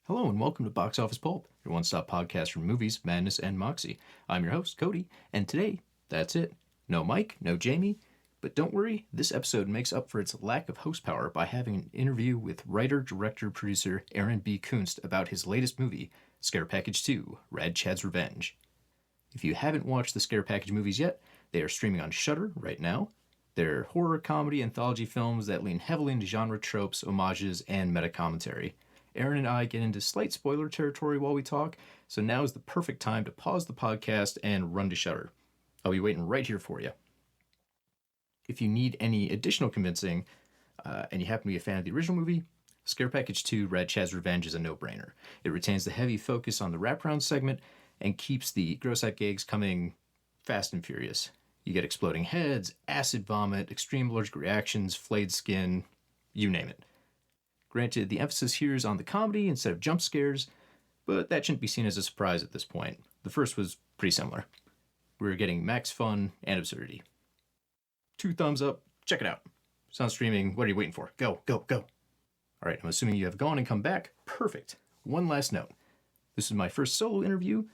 Hello and welcome to Box Office Pulp, your one-stop podcast for movies, madness, and moxie. I'm your host, Cody, and today, that's it. No Mike, no Jamie, but don't worry, this episode makes up for its lack of host power by having an interview with writer, director, producer Aaron B. Koontz about his latest movie, Scare Package 2, RAD Chad's Revenge. If you haven't watched the Scare Package movies yet, they are streaming on Shudder right now. They're horror, comedy, anthology films that lean heavily into genre tropes, homages, and meta-commentary. Aaron and I get into slight spoiler territory while we talk, so now is the perfect time to pause the podcast and run to Shudder. I'll be waiting right here for you. If you need any additional convincing, and you happen to be a fan of the original movie, Scare Package 2, Rad Chad's Revenge is a no-brainer. It retains the heavy focus on the wraparound segment and keeps the gross-out gags coming fast and furious. You get exploding heads, acid vomit, extreme allergic reactions, flayed skin, you name it. Granted, the emphasis here is on the comedy instead of jump scares, but that shouldn't be seen as a surprise at this point. The first was pretty similar. We're getting max fun and absurdity. 2 thumbs up, check it out. Sound streaming, what are you waiting for? Go, go, go. Alright, I'm assuming you have gone and come back. Perfect. One last note. This is my first solo interview.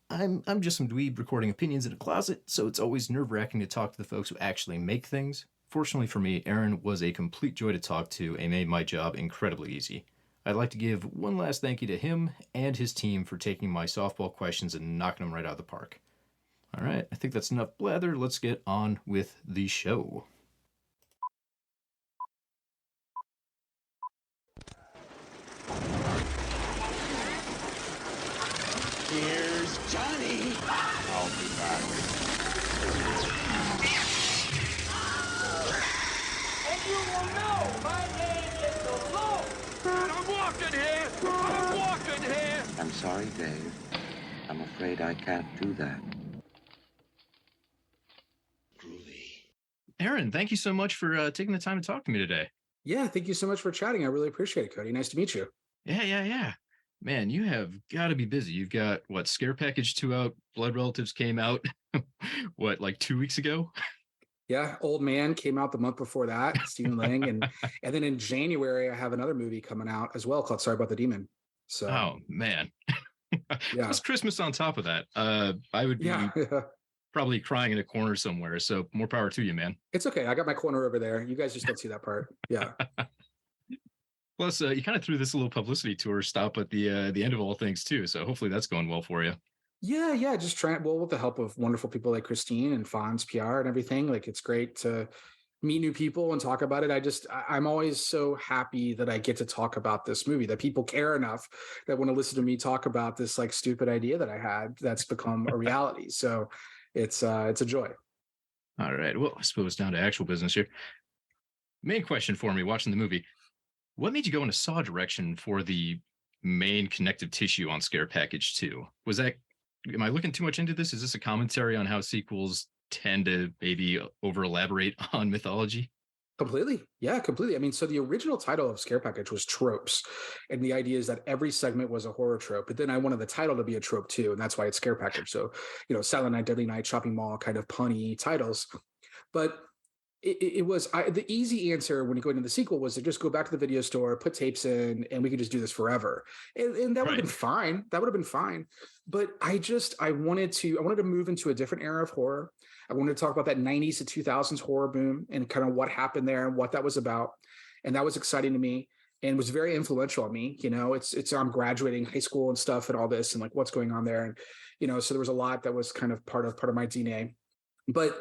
I'm just some dweeb recording opinions in a closet, so it's always nerve-wracking to talk to the folks who actually make things. Fortunately for me, Aaron was a complete joy to talk to and made my job incredibly easy. I'd like to give one last thank you to him and his team for taking my softball questions and knocking them right out of the park. Alright, I think that's enough blather. Let's get on with the show. Here's Johnny. I'll be back. And you will know my name is the Lord. I'm walking here. I'm sorry, Dave. I'm afraid I can't do that. Aaron, thank you so much for taking the time to talk to me today. Yeah, thank you so much for chatting. I really appreciate it, Cody. Nice to meet you. Yeah. Man, you have got to be busy. You've got, Scare Package 2 out, Blood Relatives came out, like 2 weeks ago? Yeah, Old Man came out the month before that, Stephen Lang. And then in January, I have another movie coming out as well called Sorry About the Demon. So, Oh, man. Yeah. Plus Christmas on top of that. I would be yeah, probably crying in a corner somewhere, so more power to you, man. it's okay. I got my corner over there. You guys just don't see that part. Yeah. Plus, you kind of threw this little publicity tour stop at the end of all things, too, so hopefully that's going well for you. Yeah. Just trying, well, with the help of wonderful people like Christine and Fonz PR and everything. Like, it's great to meet new people and talk about it. I'm always so happy that I get to talk about this movie, that people care enough that want to listen to me talk about this like stupid idea that I had that's become a reality. So it's a joy. All right, well, I suppose down to actual business here. Main question for me watching the movie. What made you go in a Saw direction for the main connective tissue on Scare Package 2? Am I looking too much into this? Is this a commentary on how sequels tend to maybe over elaborate on mythology? Completely. Yeah, completely. I mean, so the original title of Scare Package was Tropes. And the idea is that every segment was a horror trope. But then I wanted the title to be a trope too. And that's why it's Scare Package. So, Silent Night, Deadly Night, Shopping Mall, kind of punny titles. But the easy answer when you go into the sequel was to just go back to the video store, put tapes in, and we could just do this forever. And that would have been fine. That would have been fine. But I wanted to move into a different era of horror. I wanted to talk about that 90s to 2000s horror boom and kind of what happened there and what that was about. And that was exciting to me and was very influential on me. I'm graduating high school and stuff and all this and like what's going on there. And, so there was a lot that was kind of part of my DNA. But,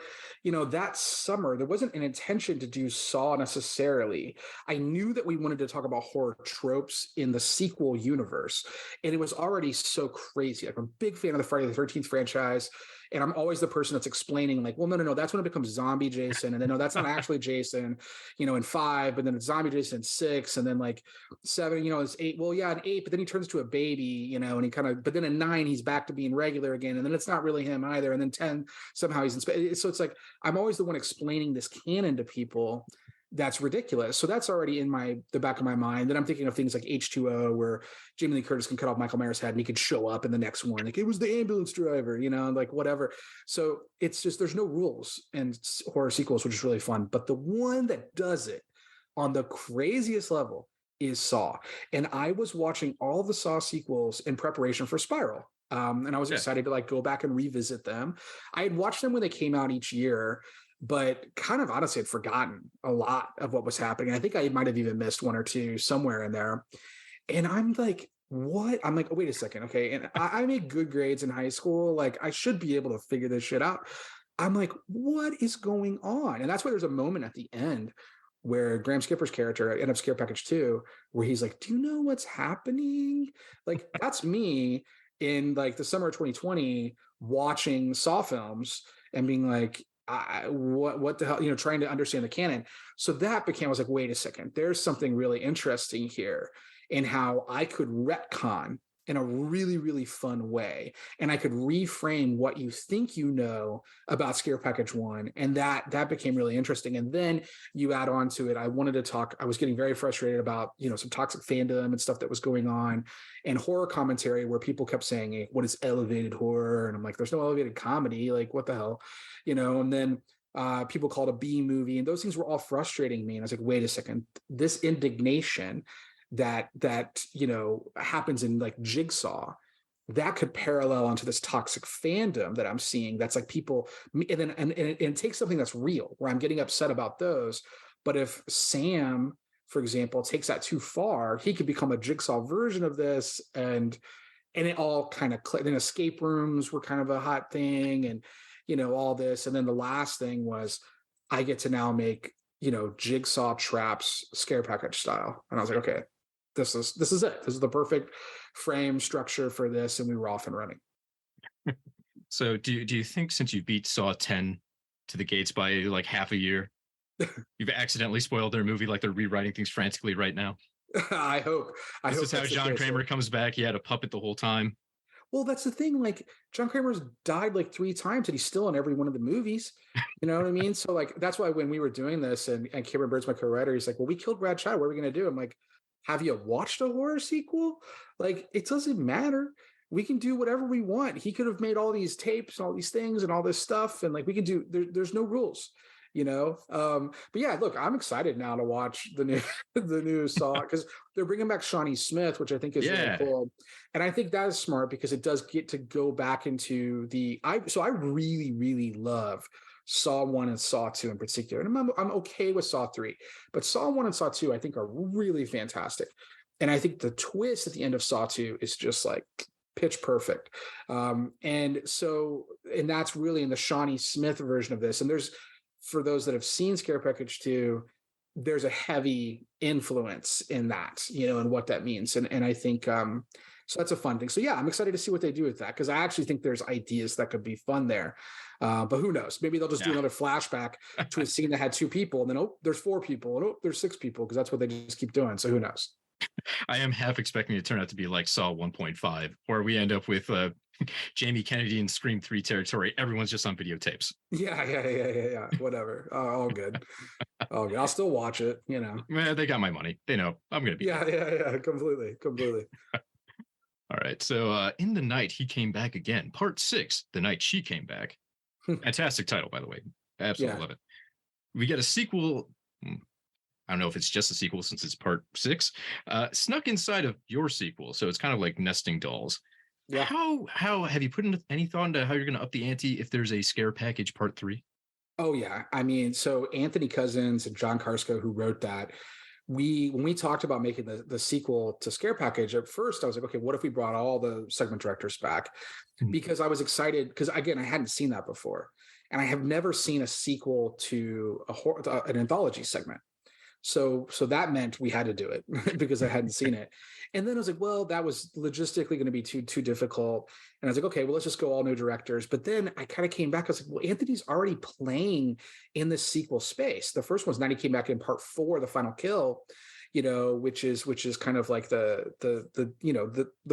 that summer, there wasn't an intention to do Saw necessarily. I knew that we wanted to talk about horror tropes in the sequel universe. And it was already so crazy. Like, I'm a big fan of the Friday the 13th franchise. And I'm always the person that's explaining like, well, no, that's when it becomes zombie Jason. And then, no, that's not actually Jason, in 5, but then it's zombie Jason in 6. And then like 7, it's 8. Well, yeah, in 8, but then he turns to a baby, and but then in 9, he's back to being regular again. And then it's not really him either. And then 10, somehow he's in space. So it's like, I'm always the one explaining this canon to people. That's ridiculous. So that's already in the back of my mind. Then I'm thinking of things like H2O, where Jamie Lee Curtis can cut off Michael Myers' head and he could show up in the next one. Like, it was the ambulance driver, like whatever. So it's just, there's no rules in horror sequels, which is really fun. But the one that does it on the craziest level is Saw. And I was watching all the Saw sequels in preparation for Spiral. And I was Yeah. excited to like go back and revisit them. I had watched them when they came out each year, but kind of honestly had forgotten a lot of what was happening. I think I might have even missed one or two somewhere in there. And I'm like, what? I'm like, oh, wait a second. Okay. And I made good grades in high school. Like, I should be able to figure this shit out. I'm like, what is going on? And that's why there's a moment at the end where Graham Skipper's character, end of Scare Package 2, where he's like, do you know what's happening? Like, that's me in like the summer of 2020 watching Saw films and being like, what the hell, you know, trying to understand the canon. So that became, I was like, wait a second, there's something really interesting here in how I could retcon in a really, really fun way. And I could reframe what you think you know about Scare Package 1. And that became really interesting. And then you add on to it, I wanted to talk, I was getting very frustrated about, you know, some toxic fandom and stuff that was going on, and horror commentary where people kept saying, hey, what is elevated horror? And I'm like, there's no elevated comedy. Like, what the hell? You know, and then people called a B movie, and those things were all frustrating me. And I was like, wait a second, this indignation that you know happens in like Jigsaw, that could parallel onto this toxic fandom that I'm seeing. That's like people, and then and it takes something that's real where I'm getting upset about those. But if Sam, for example, takes that too far, he could become a Jigsaw version of this, and it all kind of then escape rooms were kind of a hot thing, and you know all this. And then the last thing was I get to now make, you know, Jigsaw traps Scare Package style, and I was like, okay, this is it. This is the perfect frame structure for this, and we were off and running. So do you think since you beat Saw 10 to the gates by like half a year, you've accidentally spoiled their movie, like they're rewriting things frantically right now? I hope. This is how John Kramer comes back. He had a puppet the whole time. Well, that's the thing. Like, John Kramer's died like 3 times, and he's still in every one of the movies. You know what I mean? So like, that's why when we were doing this, and Cameron Bird's my co-writer, he's like, well, we killed Brad Child. What are we going to do? I'm like, have you watched a horror sequel? Like, it doesn't matter. We can do whatever we want. He could have made all these tapes and all these things and all this stuff. And like, we can do, there's no rules, you know? But yeah, look, I'm excited now to watch the new Saw, because they're bringing back Shawnee Smith, which I think is really cool. And I think that is smart because it does get to go back into so I really, really love Saw 1 and Saw 2 in particular. And I'm okay with Saw 3, but Saw 1 and Saw 2 I think are really fantastic. And I think the twist at the end of Saw 2 is just like pitch perfect. And that's really in the Shawnee Smith version of this. And there's, for those that have seen Scare Package 2, there's a heavy influence in that, you know, and what that means. And I think so that's a fun thing. So yeah, I'm excited to see what they do with that, because I actually think there's ideas that could be fun there. But who knows? Maybe they'll just do another flashback to a scene that had 2 people, and then, oh, there's 4 people, and oh, there's 6 people, because that's what they just keep doing. So who knows? I am half expecting it to turn out to be like Saw 1.5, where we end up with Jamie Kennedy in Scream 3 territory. Everyone's just on videotapes. Yeah. Whatever. All good. All good. I'll still watch it, you know. Man, they got my money. They know I'm going to be. Yeah. Completely. All right. So In the Night, He Came Back Again, Part 6, The Night She Came Back. Fantastic title, by the way. Absolutely love it. We get a sequel. I don't know if it's just a sequel since it's Part 6, snuck inside of your sequel. So it's kind of like nesting dolls. Yeah. How have you put in any thought into how you're going to up the ante if there's a Scare Package Part 3? Oh yeah. I mean, so Anthony Cousins and John Karsko, who wrote that, when we talked about making the sequel to Scare Package, at first I was like, okay, what if we brought all the segment directors back? Because I was excited, because again, I hadn't seen that before, and I have never seen a sequel to an anthology segment. So that meant we had to do it because I hadn't seen it. And then I was like, well, that was logistically going to be too difficult. And I was like, okay, well, let's just go all new directors. But then I kind of came back. I was like, well, Anthony's already playing in this sequel space. The first one's 90 came back in Part 4, The Final Kill, you know, which is kind of like the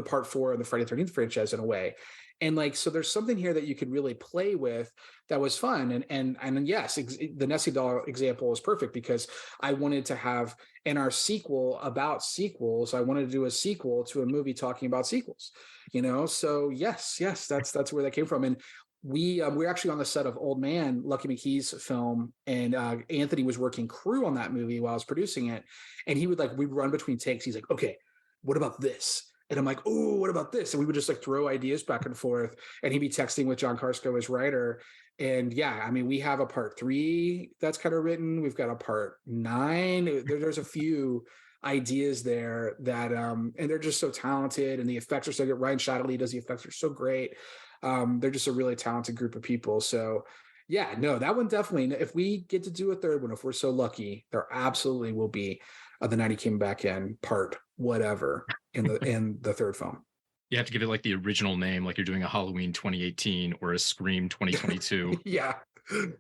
Part 4 of the Friday the 13th franchise in a way. And like, so there's something here that you could really play with that was fun. And yes, the Nessie doll example is perfect, because I wanted to have in our sequel about sequels, I wanted to do a sequel to a movie talking about sequels, you know? So yes, that's where that came from. And we're actually on the set of Old Man, Lucky McKee's film, and Anthony was working crew on that movie while I was producing it, and he would we'd run between takes. He's like, okay, what about this? And I'm like, oh, what about this? And we would just throw ideas back and forth, and he'd be texting with John Karsko, his writer. And yeah, I mean, we have a part 3 that's kind of written. We've got a part 9. There's a few ideas there that and they're just so talented, and the effects are so good. Ryan Shadley does the effects, are so great. They're just a really talented group of people. So yeah, no, that one definitely, if we get to do a third one, if we're so lucky, there absolutely will be the Night He Came Back In part whatever in the third film. You have to give it the original name, like you're doing a Halloween 2018 or a Scream 2022. Yeah.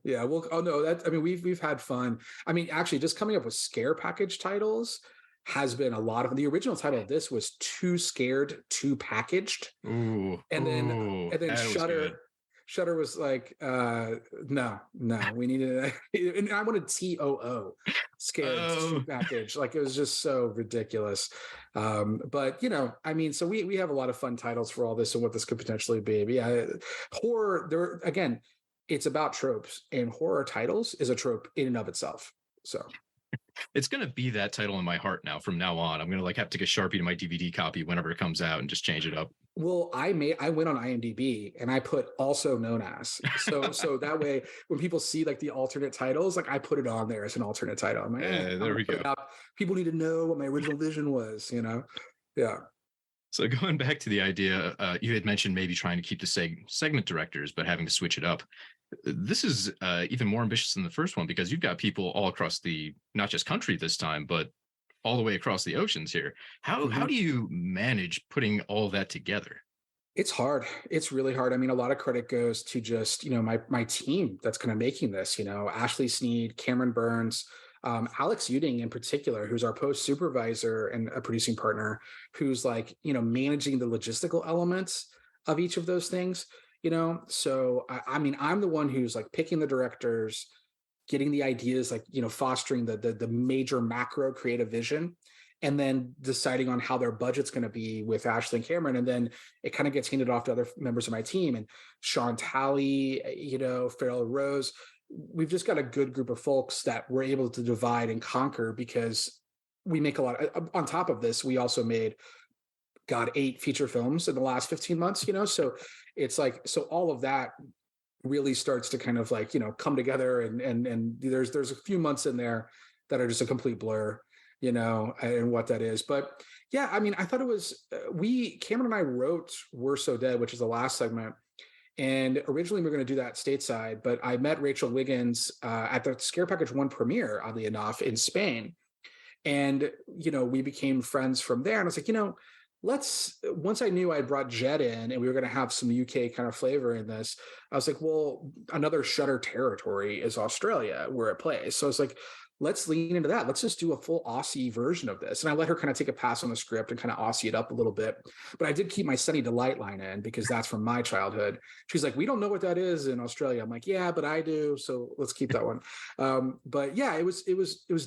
Well, oh no, I mean, we've had fun. I mean, actually, just coming up with scare package titles has been a lot of. The original title of this was Too Scared, Too Packaged. Ooh. And then Shudder was like, no, we needed and I wanted TOO, Scared Too Packaged. It was just so ridiculous. But I mean, so we have a lot of fun titles for all this and what this could potentially be. But yeah, horror, there again, it's about tropes, and horror titles is a trope in and of itself. So it's going to be that title in my heart now. From now on, I'm going to have to take a Sharpie to my DVD copy whenever it comes out and just change it up. there we go. People need to know what my original vision was, Yeah. So going back to the idea, you had mentioned maybe trying to keep the segment directors, but having to switch it up. This is even more ambitious than the first one, because you've got people all across the, not just country this time, but all the way across the oceans here. How do you manage putting all that together? It's hard. It's really hard. I mean, a lot of credit goes to just, my team that's kind of making this, Ashley Sneed, Cameron Burns, Alex Uding in particular, who's our post supervisor and a producing partner, who's managing the logistical elements of each of those things, So, I mean, I'm the one who's picking the directors, getting the ideas, fostering the major macro creative vision, and then deciding on how their budget's going to be with Ashley and Cameron. And then it kind of gets handed off to other members of my team, and Sean Talley, Farrell Rose. We've just got a good group of folks that we're able to divide and conquer, because we make a lot on top of this. We also made 8 feature films in the last 15 months, so it's so all of that really starts to kind of come together, and there's a few months in there that are just a complete blur, and what that is. But yeah, I mean, I thought it was, Cameron and I wrote We're So Dead, which is the last segment. And originally we were going to do that stateside, but I met Rachel Wiggins at the Scare Package 1 premiere, oddly enough, in Spain. And, we became friends from there. And I was like, once I knew I had brought Jed in and we were going to have some UK kind of flavor in this, I was like, well, another Shudder territory is Australia, where it plays. So it's let's lean into that. Let's just do a full Aussie version of this. And I let her kind of take a pass on the script and kind of Aussie it up a little bit. But I did keep my Sunny Delight line in, because that's from my childhood. She's like, we don't know what that is in Australia. I'm like, yeah, but I do. So let's keep that one. But yeah, it was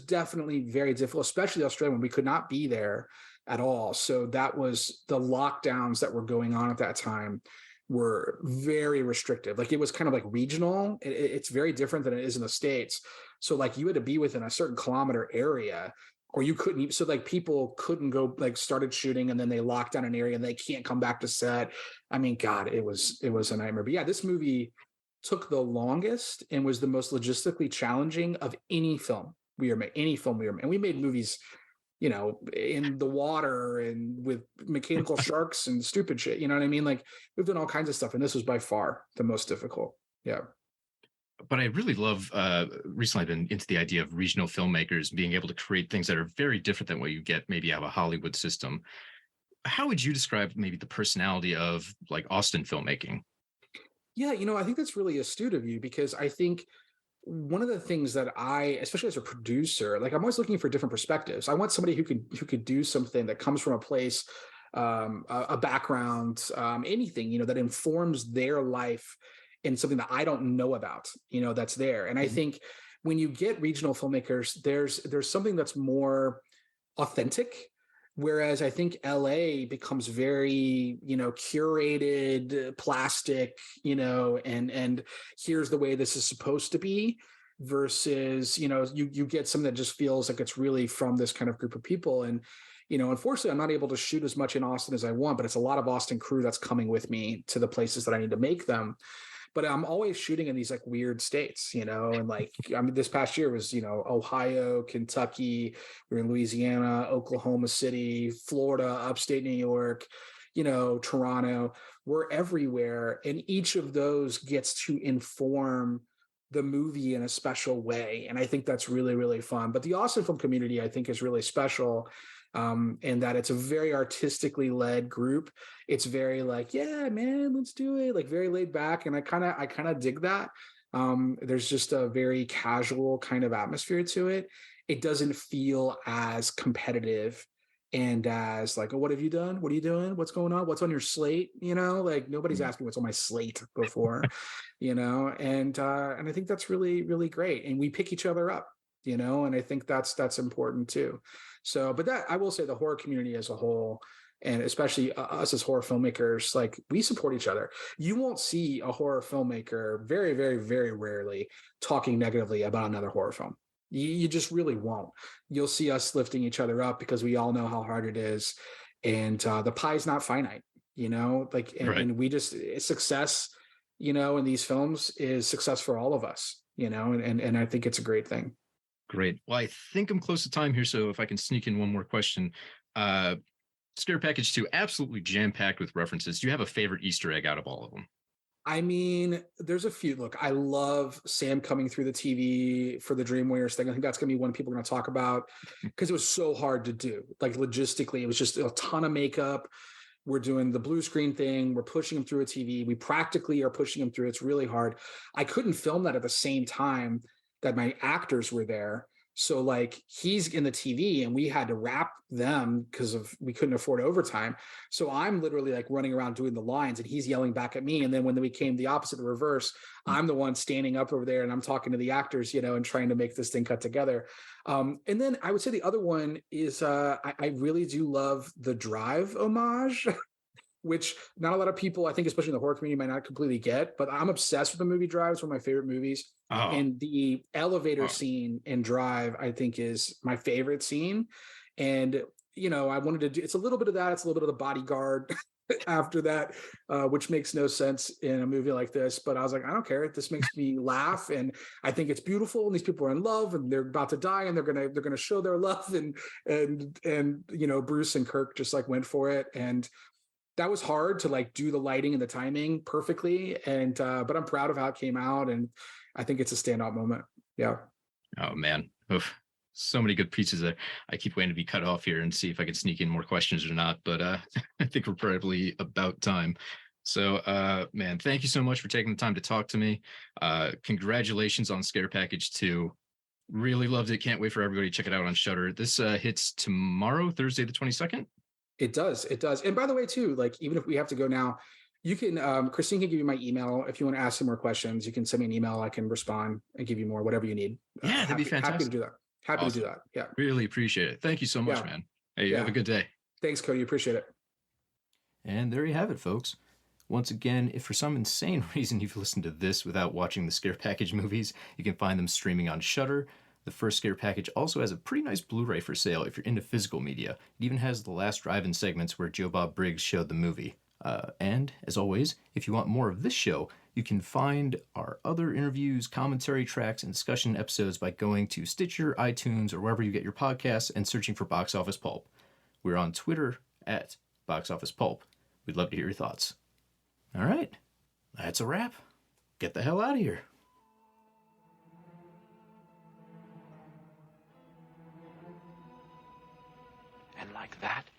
definitely very difficult, especially Australia, when we could not be there at all. So that was the lockdowns that were going on at that time were very restrictive. It was kind of regional. It's very different than it is in the States. So you had to be within a certain kilometer area, or you couldn't even, so people couldn't go, started shooting and then they locked down an area and they can't come back to set. I mean, God, it was a nightmare. But yeah, this movie took the longest and was the most logistically challenging of any film we ever made. And we made movies, in the water and with mechanical sharks and stupid shit. You know what I mean? We've done all kinds of stuff, and this was by far the most difficult. Yeah. But I really love, recently I've been into the idea of regional filmmakers being able to create things that are very different than what you get maybe out of a Hollywood system. How would you describe maybe the personality of Austin filmmaking? Yeah, I think that's really astute of you, because I think one of the things that I, especially as a producer, I'm always looking for different perspectives. I want somebody who could do something that comes from a place, a background, anything, that informs their life in something that I don't know about, that's there. And I think when you get regional filmmakers, there's something that's more authentic. Whereas I think LA becomes very, curated, plastic, and here's the way this is supposed to be, versus, you get something that just feels like it's really from this kind of group of people. And, unfortunately, I'm not able to shoot as much in Austin as I want, but it's a lot of Austin crew that's coming with me to the places that I need to make them. But I'm always shooting in these like weird states, and like, I mean, this past year was, Ohio, Kentucky, we were in Louisiana, Oklahoma City, Florida, upstate New York, Toronto. We're everywhere. And each of those gets to inform the movie in a special way. And I think that's really, really fun. But the Austin film community, I think, is really special. And that it's a very artistically led group. It's very like, yeah, man, let's do it. Like very laid back. And I kind of dig that. There's just a very casual kind of atmosphere to it. It doesn't feel as competitive and as like, oh, what have you done? What are you doing? What's going on? What's on your slate? Like nobody's asking what's on my slate before, and I think that's really, really great. And we pick each other up, and I think that's important too. So, but that, I will say, the horror community as a whole, and especially us as horror filmmakers, like we support each other. You won't see a horror filmmaker very, very, very rarely talking negatively about another horror film. You just really won't. You'll see us lifting each other up because we all know how hard it is. And the pie's not finite, like, and we just, success, in these films is success for all of us, and I think it's a great thing. Great. Well, I think I'm close to time here, so if I can sneak in one more question. Scare Package 2, absolutely jam-packed with references. Do you have a favorite Easter egg out of all of them? I mean, there's a few. Look, I love Sam coming through the TV for the Dream Warriors thing. I think that's going to be one people are going to talk about because it was so hard to do. Like logistically, it was just a ton of makeup. We're doing the blue screen thing. We're pushing him through a TV. We practically are pushing him through. It's really hard. I couldn't film that at the same time that my actors were there. So like he's in the TV and we had to wrap them because we couldn't afford overtime. So I'm literally like running around doing the lines and he's yelling back at me. And then when we came the opposite, the reverse, I'm the one standing up over there and I'm talking to the actors, and trying to make this thing cut together. And then I would say the other one is I really do love the Drive homage. Which not a lot of people, I think, especially in the horror community, might not completely get, but I'm obsessed with the movie Drive. It's one of my favorite movies. Oh. And the elevator scene in Drive, I think, is my favorite scene. And, I wanted to do, it's a little bit of that. It's a little bit of the bodyguard after that, which makes no sense in a movie like this. But I was like, I don't care. This makes me laugh. And I think it's beautiful. And these people are in love and they're about to die and they're going to show their love. And, Bruce and Kirk just like went for it. And that was hard to like do the lighting and the timing perfectly. And, but I'm proud of how it came out. And I think it's a standout moment. Yeah. Oh man. Oof. So many good pieces there. I keep waiting to be cut off here and see if I can sneak in more questions or not, but I think we're probably about time. So, man, thank you so much for taking the time to talk to me. Congratulations on Scare Package 2. Really loved it. Can't wait for everybody to check it out on Shudder. This hits tomorrow, Thursday, the 22nd. It does. And by the way, too, like, even if we have to go now, you can, Christine can give you my email. If you want to ask some more questions, you can send me an email. I can respond and give you more, whatever you need. Yeah, that'd be fantastic. Happy to do that. Happy to do that. Yeah. Really appreciate it. Thank you so much, man. Hey, have a good day. Thanks, Cody. Appreciate it. And there you have it, folks. Once again, if for some insane reason you've listened to this without watching the Scare Package movies, you can find them streaming on Shudder. The first Scare Package also has a pretty nice Blu-ray for sale if you're into physical media. It even has the last drive-in segments where Joe Bob Briggs showed the movie. And, as always, if you want more of this show, you can find our other interviews, commentary tracks, and discussion episodes by going to Stitcher, iTunes, or wherever you get your podcasts and searching for Box Office Pulp. We're on Twitter at Box Office Pulp. We'd love to hear your thoughts. All right, that's a wrap. Get the hell out of here. And like that,